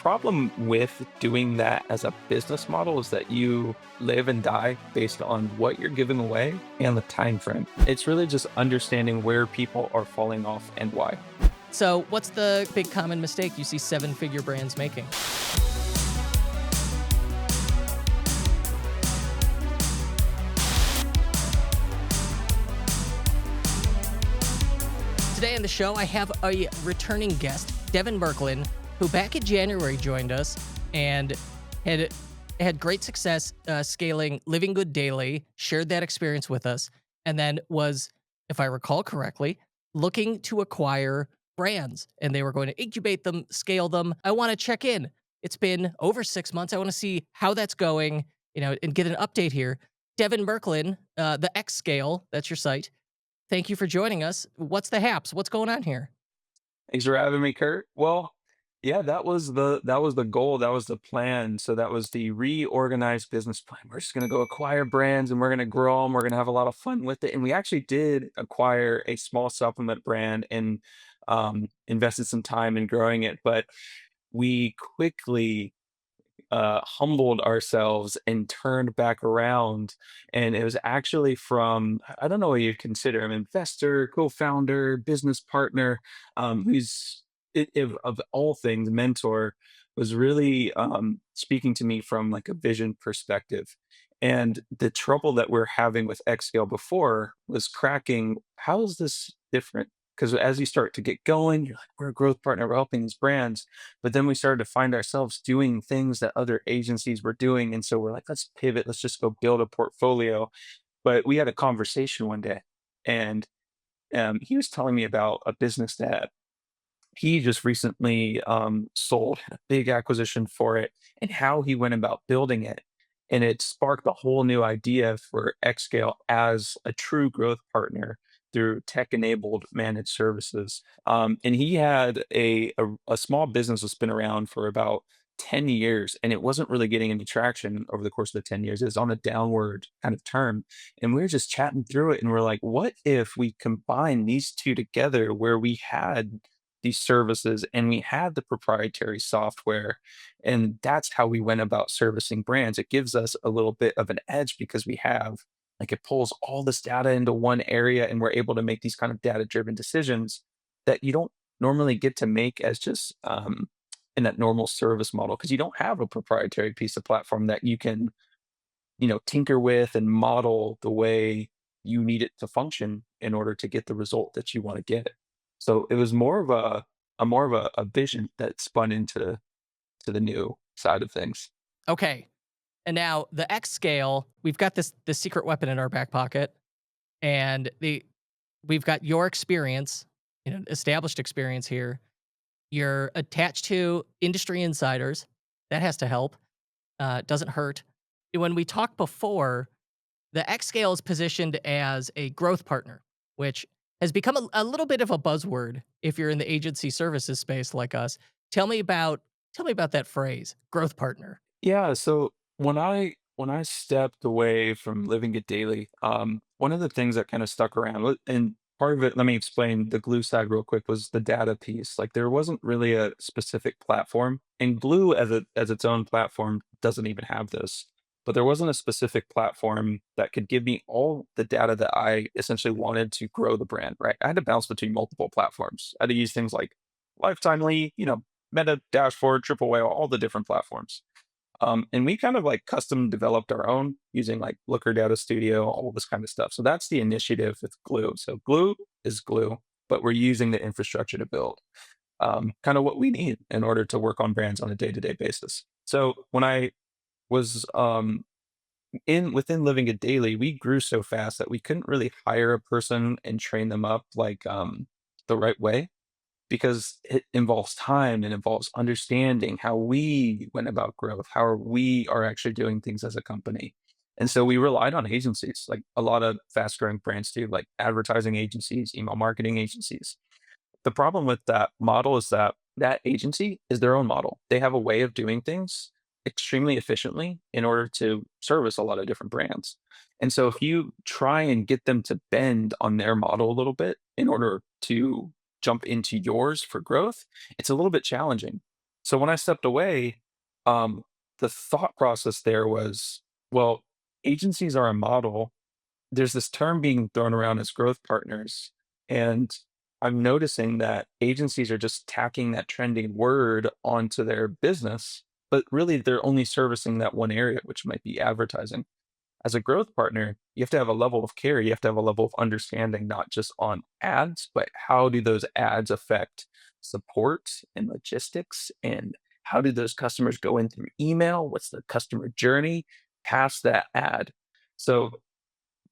problem with doing that as a business model is that you live and die based on what you're giving away and the time frame. It's really just understanding where people are falling off and why. So, what's the big common mistake you see seven-figure brands making? Today on the show, I have a returning guest, Devyn Merklin, who back in January joined us and had great success scaling Living Good Daily, shared that experience with us, and then was, if I recall correctly, looking to acquire brands, and they were going to incubate them, scale them. I want to check in. It's been over 6 months. I want to see how that's going, and get an update here. Devyn Merklin, the X Scale, that's your site. Thank you for joining us. What's the haps? What's going on here? Thanks for having me, Kurt. Well, yeah, that was the goal, that was the plan. So that was the reorganized business plan. We're just gonna go acquire brands and we're gonna grow them. We're gonna have a lot of fun with it. And we actually did acquire a small supplement brand and invested some time in growing it, but we quickly humbled ourselves and turned back around. And it was actually from, I don't know what you'd consider an investor, co-founder, business partner, who's of all things, mentor, was really speaking to me from like a vision perspective. And the trouble that we're having with Xscale before was cracking, how is this different? Because as you start to get going, you're like, we're a growth partner, we're helping these brands. But then we started to find ourselves doing things that other agencies were doing. And so we're like, let's pivot, let's just go build a portfolio. But we had a conversation one day, and he was telling me about a business that he just recently sold, had a big acquisition for it, and how he went about building it. And it sparked a whole new idea for Xscale as a true growth partner through tech-enabled managed services. And he had a small business that's been around for about 10 years, and it wasn't really getting any traction over the course of the 10 years. It was on a downward kind of term. And we were just chatting through it, and we're like, what if we combine these two together where we had these services and we had the proprietary software, and that's how we went about servicing brands. It gives us a little bit of an edge because we have, like, it pulls all this data into one area, and we're able to make these kind of data driven decisions that you don't normally get to make as just in that normal service model, because you don't have a proprietary piece of platform that you can, tinker with and model the way you need it to function in order to get the result that you want to get. So it was more of a vision that spun into the new side of things. Okay. And now the X Scale, we've got this secret weapon in our back pocket, and we've got your experience, established experience here. You're attached to industry insiders. That has to help. Doesn't hurt. When we talked before, the X Scale is positioned as a growth partner, which has become a little bit of a buzzword if you're in the agency services space like us. Tell me about that phrase, growth partner. Yeah, so when I stepped away from living it daily, one of the things that kind of stuck around, and part of it, let me explain the Glue side real quick, was the data piece. Like, there wasn't really a specific platform, and Glue as its own platform doesn't even have this. But there wasn't a specific platform that could give me all the data that I essentially wanted to grow the brand, right? I had to bounce between multiple platforms. I had to use things like Lifetimely, Meta Dashboard, Triple Whale, all the different platforms. And we kind of like custom developed our own using like Looker Data Studio, all this kind of stuff. So that's the initiative with Glue. So Glue is Glue, but we're using the infrastructure to build kind of what we need in order to work on brands on a day-to-day basis. So when I was in within Living It Daily, we grew so fast that we couldn't really hire a person and train them up like the right way, because it involves time and involves understanding how we went about growth, how we are actually doing things as a company. And so we relied on agencies, like a lot of fast growing brands do, like advertising agencies, email marketing agencies. The problem with that model is that that agency is their own model. They have a way of doing things extremely efficiently in order to service a lot of different brands. And so if you try and get them to bend on their model a little bit in order to jump into yours for growth, it's a little bit challenging. So when I stepped away, um, the thought process there was, well, agencies are a model. There's this term being thrown around as growth partners. And I'm noticing that agencies are just tacking that trending word onto their business, but really they're only servicing that one area, which might be advertising. As a growth partner, you have to have a level of care. You have to have a level of understanding, not just on ads, but how do those ads affect support and logistics? And how do those customers go in through email? What's the customer journey past that ad? So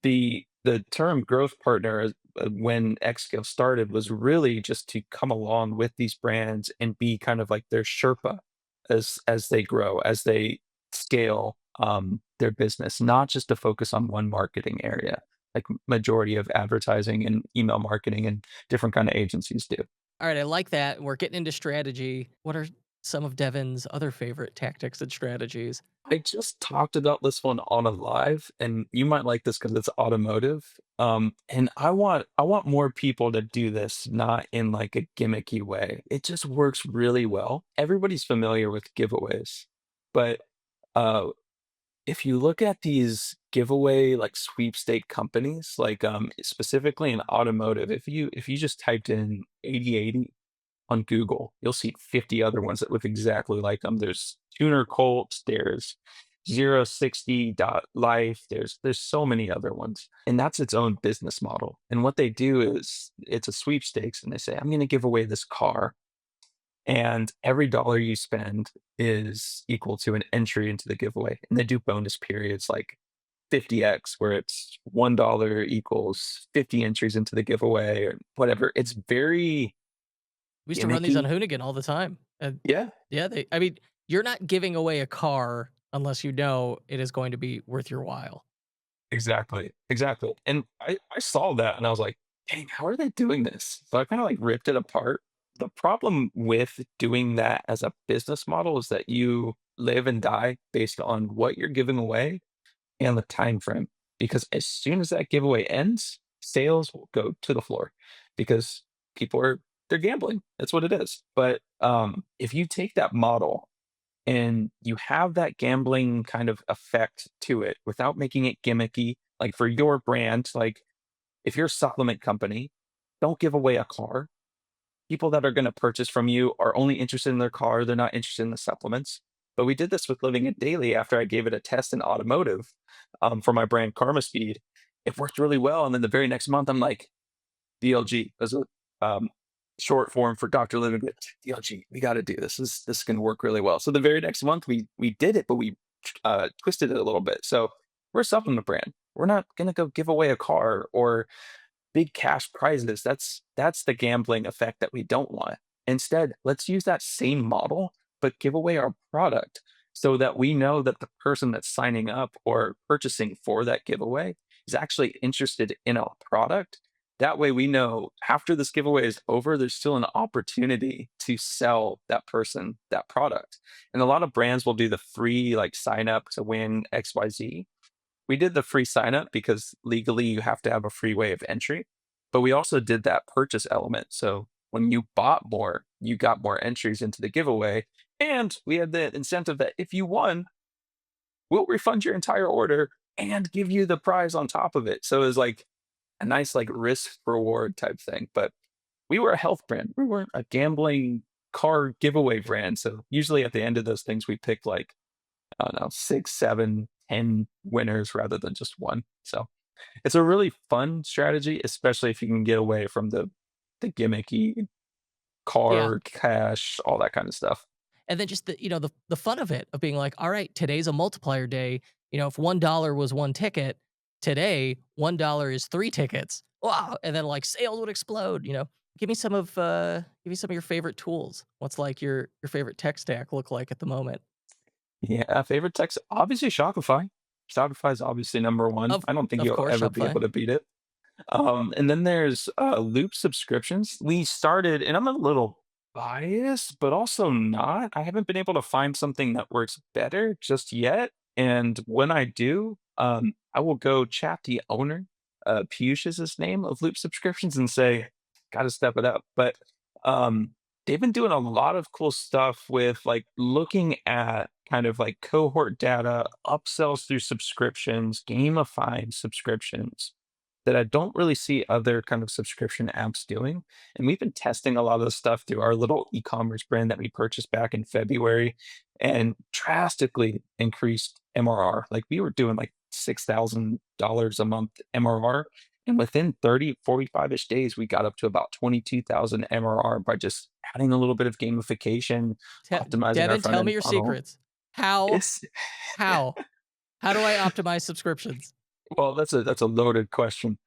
the term growth partner when xScale started was really just to come along with these brands and be kind of like their Sherpa as they grow, as they scale their business, not just to focus on one marketing area, like majority of advertising and email marketing and different kind of agencies do. All right, I like that. We're getting into strategy. What are some of Devon's other favorite tactics and strategies? I just talked about this one on a live, and you might like this because it's automotive. And I want more people to do this, not in like a gimmicky way. It just works really well. Everybody's familiar with giveaways, but uh, if you look at these giveaway like sweepstake companies, like specifically in automotive, if you just typed in 8080 on Google, you'll see 50 other ones that look exactly like them. There's Tuner Colts, there's 060 dot life, there's so many other ones. And that's its own business model. And what they do is it's a sweepstakes and they say, I'm gonna give away this car. And every dollar you spend is equal to an entry into the giveaway. And they do bonus periods like 50x, where it's $1 equals 50 entries into the giveaway or whatever. It's very We used to run these on gimmicky. Hoonigan all the time. And Yeah. yeah, I mean, you're not giving away a car unless you know it is going to be worth your while. Exactly, exactly, and I saw that and I was like, "Dang, how are they doing this?" So I kinda, like, ripped it apart. The problem with doing that as a business model is that you live and die based on what you're giving away and the time frame, because as soon as that giveaway ends, sales will go to the floor because people are they're gambling. That's what it is, but, if you take that model and you have that gambling kind of effect to it without making it gimmicky. Like for your brand, like if you're a supplement company, don't give away a car. People that are going to purchase from you are only interested in their car, they're not interested in the supplements. But we did this with Living It Daily after I gave it a test in automotive for my brand Karma Speed. It worked really well. And then the very next month, I'm like, DLG as a short form for Dr. Living. DLG, we got to do this. This is going to work really well. So the very next month we did it, but we twisted it a little bit. So we're a supplement brand. We're not going to go give away a car or big cash prizes. That's the gambling effect that we don't want. Instead, let's use that same model, but give away our product so that we know that the person that's signing up or purchasing for that giveaway is actually interested in our product. That way we know after this giveaway is over, there's still an opportunity to sell that person that product. And a lot of brands will do the free like sign up to win XYZ. We did the free sign up because legally you have to have a free way of entry, but we also did that purchase element. So when you bought more, you got more entries into the giveaway. And we had the incentive that if you won, we'll refund your entire order and give you the prize on top of it. So it was like a nice like risk reward type thing. But we were a health brand. We weren't a gambling car giveaway brand. So usually at the end of those things, we picked like I don't know, 6, 7, 10 winners rather than just one. So it's a really fun strategy, especially if you can get away from the gimmicky Yeah. car, cash, all that kind of stuff. And then just the fun of it, of being like, "All right, today's a multiplier day." If $1 was 1 ticket, today, $1 is 3 tickets. Wow! And then, like, sales would explode. Give me some of your favorite tools. What's, like, your favorite tech stack look like at the moment? Yeah, favorite tech, obviously Shopify. Shopify is obviously number one. Of I don't think of you'll course, ever be Shopify. able to beat it. And then there's Loop subscriptions. We started, and I'm a little biased, but also not. I haven't been able to find something that works better just yet. And when I do, I will go chat the owner. Piyush is his name of Loop subscriptions and say, got to step it up. But um, they've been doing a lot of cool stuff with like looking at kind of like cohort data, upsells through subscriptions, gamifying subscriptions that I don't really see other kind of subscription apps doing. And we've been testing a lot of the stuff through our little e-commerce brand that we purchased back in February and drastically increased MRR. Like we were doing like $6,000 a month MRR. And within 30, 45-ish days, we got up to about 22,000 MRR by just adding a little bit of gamification, Te optimizing our Devin, front tell me end your funnel. secrets. How? It's How? How do I optimize subscriptions? well, that's a loaded question.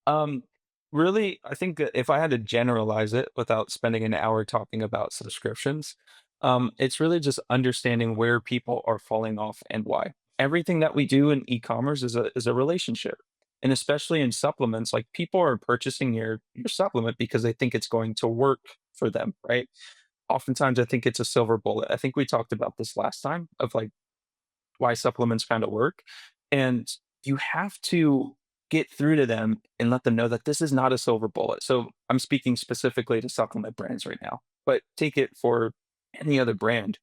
Um, Really, I think that if I had to generalize it without spending an hour talking about subscriptions, it's really just understanding where people are falling off and why. Everything that we do in e-commerce is a relationship. And especially in supplements, like people are purchasing your supplement because they think it's going to work for them, right? Oftentimes I think it's a silver bullet. I think we talked about this last time of like why supplements kind of work. And you have to get through to them and let them know that this is not a silver bullet. So I'm speaking specifically to supplement brands right now, but take it for any other brand.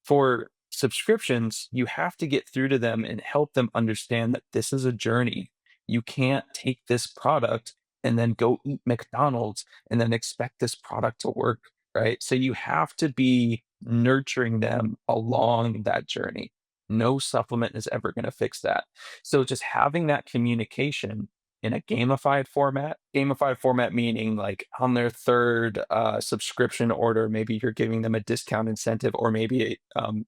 For subscriptions, you have to get through to them and help them understand that this is a journey. You can't take this product and then go eat McDonald's and then expect this product to work, right? So you have to be nurturing them along that journey. No supplement is ever going to fix that. So just having that communication in a gamified format meaning like on their third subscription order, maybe you're giving them a discount incentive, or maybe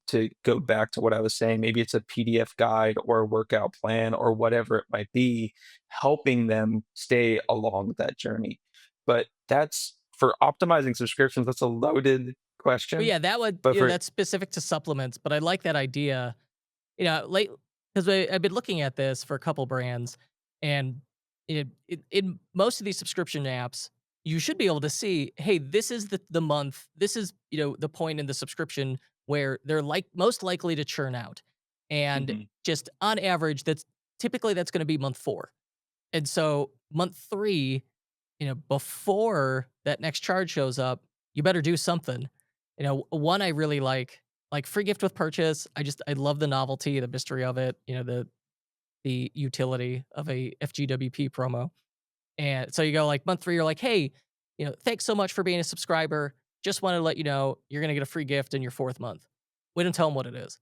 to go back to what I was saying, maybe it's a PDF guide or a workout plan or whatever it might be, helping them stay along that journey. But that's for optimizing subscriptions, that's a loaded Well, question. yeah, that would But for that's specific to supplements, but I like that idea. Late because I've been looking at this for a couple brands, and in most of these subscription apps, you should be able to see, hey, this is the month, this is the point in the subscription where they're like most likely to churn out, and Mhm, just on average, that's going to be month 4, and so month 3, before that next charge shows up, you better do something. One I really like free gift with purchase. I love the novelty, the mystery of it, the utility of a FGWP promo. And so you go like month 3, you're like, hey, thanks so much for being a subscriber. Just want to let you know you're gonna get a free gift in your 4th month. We don't tell them what it is.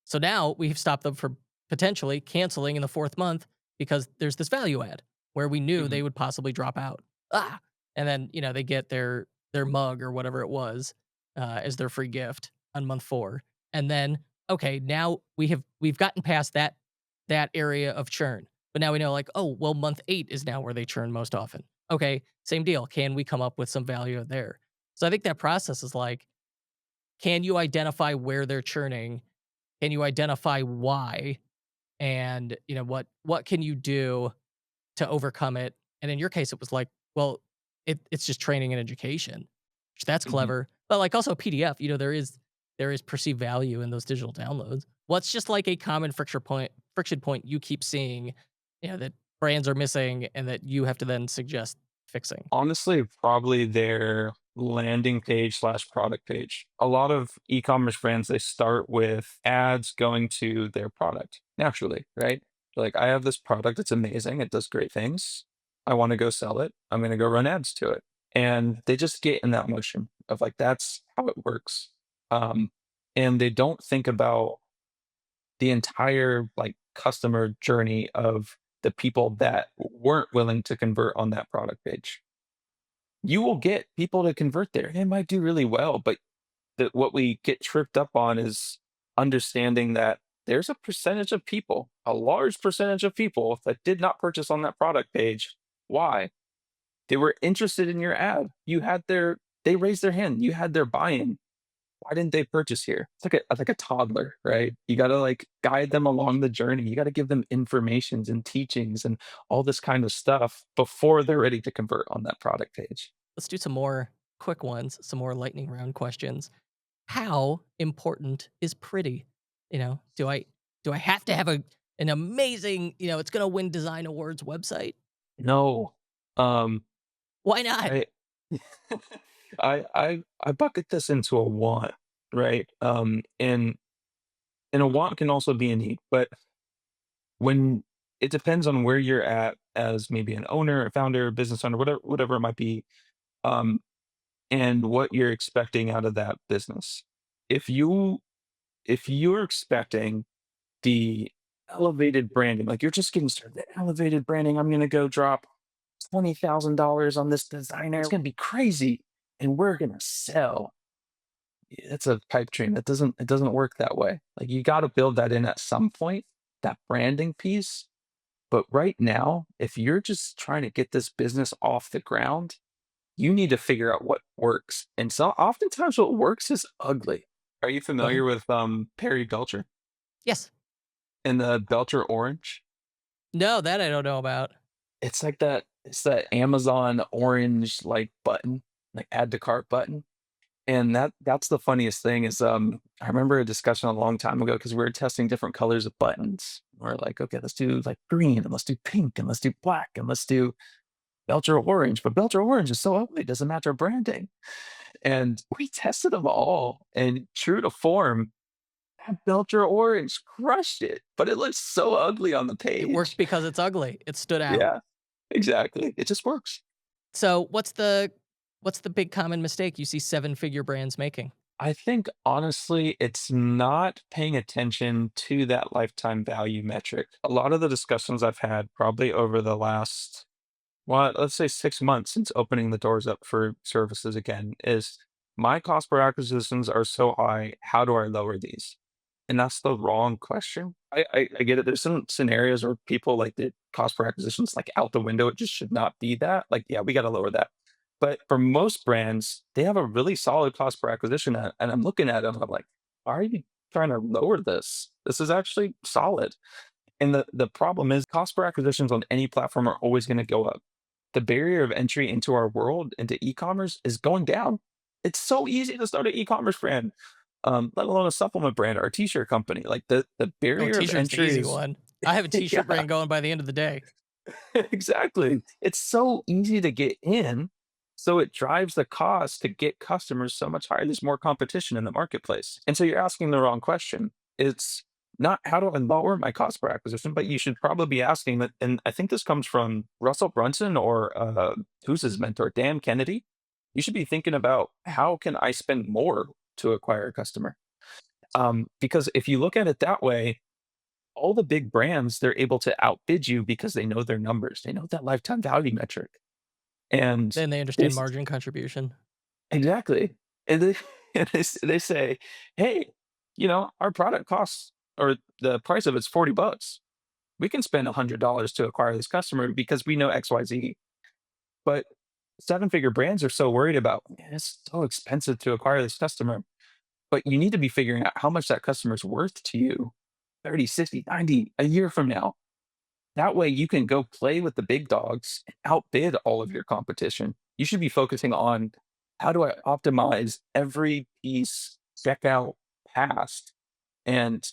So now we've stopped them from potentially canceling in the 4th month because there's this value add where we knew mhm. they would possibly drop out. Ah, and then they get their mug or whatever it was as their free gift on month 4, and then okay, now we've gotten past that area of churn, but now we know like oh well, month 8 is now where they churn most often. Okay, same deal. Can we come up with some value there? So I think that process is like, can you identify where they're churning? Can you identify why? And, what can you do to overcome it? And in your case, it was like, well, it's just training and education, which that's Mhm. clever. But like also PDF, there is perceived value in those digital downloads. What's just like a common friction point you keep seeing, that brands are missing and that you have to then suggest fixing. Honestly, probably their landing page slash product page. A lot of e-commerce brands, they start with ads going to their product naturally, right? Like, I have this product, it's amazing, it does great things. I want to go sell it. I'm going to go run ads to it. And they just get in that motion of like, that's how it works. Um, and they don't think about the entire like customer journey of the people that weren't willing to convert on that product page. You will get people to convert there. It might do really well, but what we get tripped up on is understanding that there's a percentage of people, a large percentage of people that did not purchase on that product page. Why? They were interested in your ad. They raised their hand. You had their buy-in. Why didn't they purchase here? It's like a toddler, right? You gotta like guide them along the journey. You gotta give them informations and teachings and all this kind of stuff before they're ready to convert on that product page. Let's do some more quick ones, some more lightning round questions. How important is pretty? Do I have to have an amazing, it's gonna win design awards website? No. Um, Why not? I I bucket this into a want, right? And a want can also be a need, but when it depends on where you're at as maybe an owner, a founder, a business owner, whatever it might be, um, and what you're expecting out of that business. If you if you're expecting the elevated branding, like you're just getting started, the elevated branding, I'm gonna go drop $20,000 on this designer. It's gonna be crazy, and we're gonna sell. It's a pipe dream. It doesn't work that way. Like you got to build that in at some point, that branding piece. But right now, if you're just trying to get this business off the ground, you need to figure out what works. And so oftentimes what works is ugly. Are you Go ahead. familiar with Perry Belcher Yes. and the Belcher orange? No, that I don't know about. It's like that, it's that Amazon orange like button, like add to cart button. And that's the funniest thing is, I remember a discussion a long time ago because we were testing different colors of buttons. We're like, okay, let's do like green and let's do pink and let's do black and let's do Belcher orange. But Belcher orange is so ugly, it doesn't match our branding. And we tested them all, and true to form, that Belcher orange crushed it, but it looks so ugly on the It worked page. because it's ugly. It stood out. Yeah, exactly. It just works. So what's the big common mistake you see seven-figure brands making? I think honestly, it's not paying attention to that lifetime value metric. A lot of the discussions I've had probably over the last, well, let's say 6 months since opening the doors up for services again, is my cost per acquisitions are so high. How do I lower these? And that's the wrong question. I get it. There's some scenarios where people like the cost per acquisitions like out the window. It just should not be that. Like, yeah, we got to lower that. But for most brands, they have a really solid cost per acquisition. And I'm looking at it, and I'm like, why are you trying to lower this? This is actually solid. And the problem is cost per acquisitions on any platform are always going to go up. The barrier of entry into our world, into e-commerce, is going down. It's so easy to start an e-commerce brand, let alone a supplement brand or a t-shirt company. Like the Oh, barrier of t-shirt's the entry easy is one. I have a yeah, t-shirt brand going by the end of the day. exactly. It's so easy to get in, so it drives the cost to get customers so much higher. There's more competition in the marketplace. And so you're asking the wrong question. It's not how do I lower my cost per acquisition, but you should probably be asking that. And I think this comes from Russell Brunson or who's his mentor, Dan Kennedy. You should be thinking about how can I spend more to acquire a customer? Because if you look at it that way, all the big brands, they're able to outbid you because they know their numbers. They know that lifetime value metric. And Then they they understand margin contribution. exactly. And they they say, "Hey, our product costs or the price of it's $40. We can spend $100 to acquire this customer because we know XYZ." But seven-figure brands are so worried about, "Man, it's so expensive to acquire this customer." But you need to be figuring out how much that customer is worth to you 30, 60, 90 a year from now. That way you can go play with the big dogs and outbid all of your competition. You should be focusing on how do I optimize every piece, checkout, past, and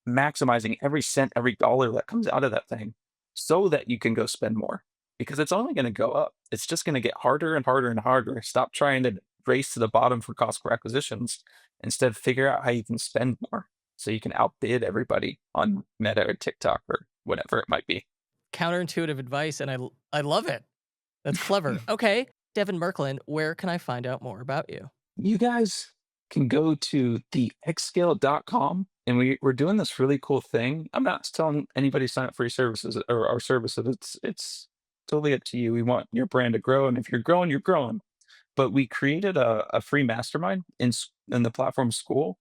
maximizing every cent, every dollar that comes out of that thing so that you can go spend more because it's only going to go up. It's just going to get harder and harder and harder. Stop trying to race to the bottom for cost per acquisitions. Instead, figure out how you can spend more so you can outbid everybody on Meta or TikTok or whatever it might be. Counterintuitive advice, and I love it. That's clever. Okay, Devyn Merklin, where can I find out more about you? You guys can go to thexscale.com, and we're doing this really cool thing. I'm not telling anybody to sign up for your services or our services. It's totally up to you. We want your brand to grow, and if you're growing, you're growing. But we created a free mastermind in the platform school,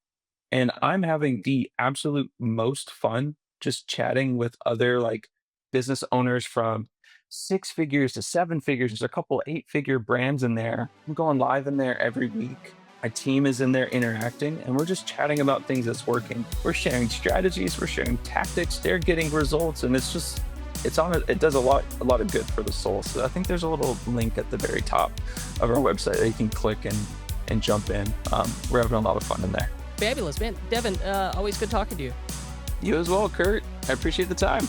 and I'm having the absolute most fun just chatting with other like business owners from six figures to seven figures. There's a couple eight-figure brands in there. I'm going live in there every week. My team is in there interacting, and we're just chatting about things that's working. We're sharing strategies, we're sharing tactics. They're getting results, and it does a lot of good for the soul. So I think there's a little link at the very top of our website that you can click and jump in. We're having a lot of fun in there. Fabulous, man. Devyn, always good talking to you. You as well, Kurt. I appreciate the time.